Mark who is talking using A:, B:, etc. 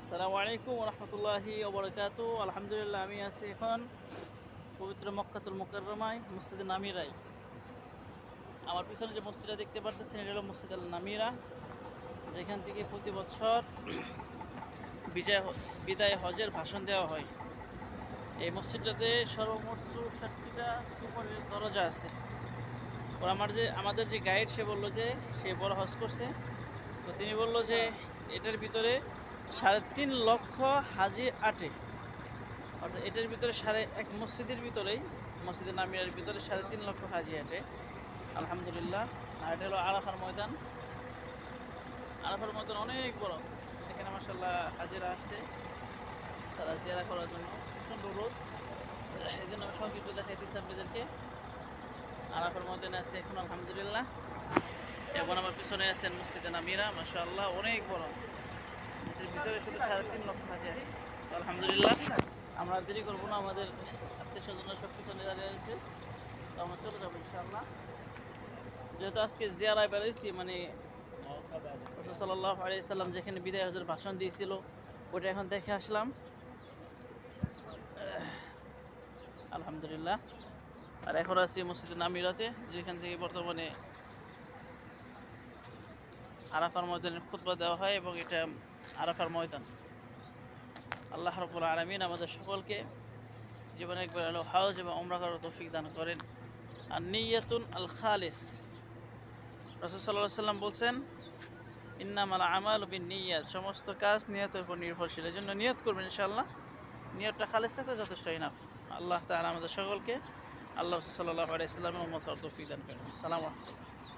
A: আসসালামু আলাইকুম রহমতুল্লাহি ওবরাকাতু। আলহামদুলিল্লাহ, আমি আছি এখন পবিত্র মক্কাতুল মুকাররমায় মসজিদে নামিরায়। আমার পিছনে যে মসজিদটা দেখতে পারতেছেন, এটা হলো মসজিদ আল নামিরা, যেখান থেকে প্রতি বছর বিদায় হজের ভাষণ দেওয়া হয়। এই মসজিদটাতে সর্বমোট 64টা উপরে দরজা আছে। ওর আমাদের যে গাইড, সে বললো যে সে বড় হজ করছে, তো তিনি বললো যে এটার ভিতরে 3.5 লক্ষ হাজি আটে। অর্থাৎ এটার ভিতরে মসজিদের ভিতরেই, মসজিদের নামিরার ভিতরে 3.5 লক্ষ হাজি আটে। আলহামদুলিল্লাহ। আর এটা হলো আরাফার ময়দান। আরাফার ময়দান অনেক বড়। এখানে মাশাআল্লাহ হাজিরা আসছে তারা জিয়ারা করার জন্য। প্রচণ্ড রোদ, এই জন্য আমি সংক্ষিপ্ত দেখাইতেছি আপনাদেরকে। আরাফার ময়দানে আছে এখন আলহামদুলিল্লাহ। এবং আমার পিছনে আছেন মসজিদে নামিরা, মাশাআল্লাহ অনেক বড়। এটার ভিতরে শুধু 3.5 লক্ষ হাজি আসে। আলহামদুলিল্লাহ, আমরা দেরি করবো না, আমাদের আত্মীয় স্বজনরা সব পিছনে দাঁড়িয়ে আছে, তো আমরা চলে যাবো ইনশাআল্লাহ। যেহেতু আজকে জিয়ারায় বেড়াইছি, মানে রাসূল সাল্লাল্লাহু আলাইহি সাল্লাম যেখানে বিদায় হজের ভাষণ দিয়েছিল, ওটা এখন দেখে আসলাম আলহামদুলিল্লাহ। আর এখন আছি মসজিদে নামিরাতে, যেখান থেকে বর্তমানে আরাফার ময়দানের খুতবা দেওয়া হয়, এবং এটা আরাফার ময়দান। আল্লাহ রাব্বুল আলামিন আমাদের সকলকে জীবনে একবার হলো হজ এবং উমরা করার তৌফিক দান করেন। আর নিয়াতুন আল খালিস, রাসূল সাল্লাল্লাহু আলাইহি সাল্লাম বলছেন, ইন্নামাল আমালু বিন্নিয়াত, সমস্ত কাজ নিয়তের উপর নির্ভরশীল। এই জন্য নিয়ত করবেন ইনশাআল্লাহ। নিয়তটা খালিস থাকলে যথেষ্ট ইনাফ। আল্লাহ তাআলা আমাদের সকলকে আল্লাহ রাসূল সাল্লাল্লাহু আলাইহি সাল্লামের উম্মত হওয়ার তৌফিক দান করেন। আসসালামু আলাইকুম।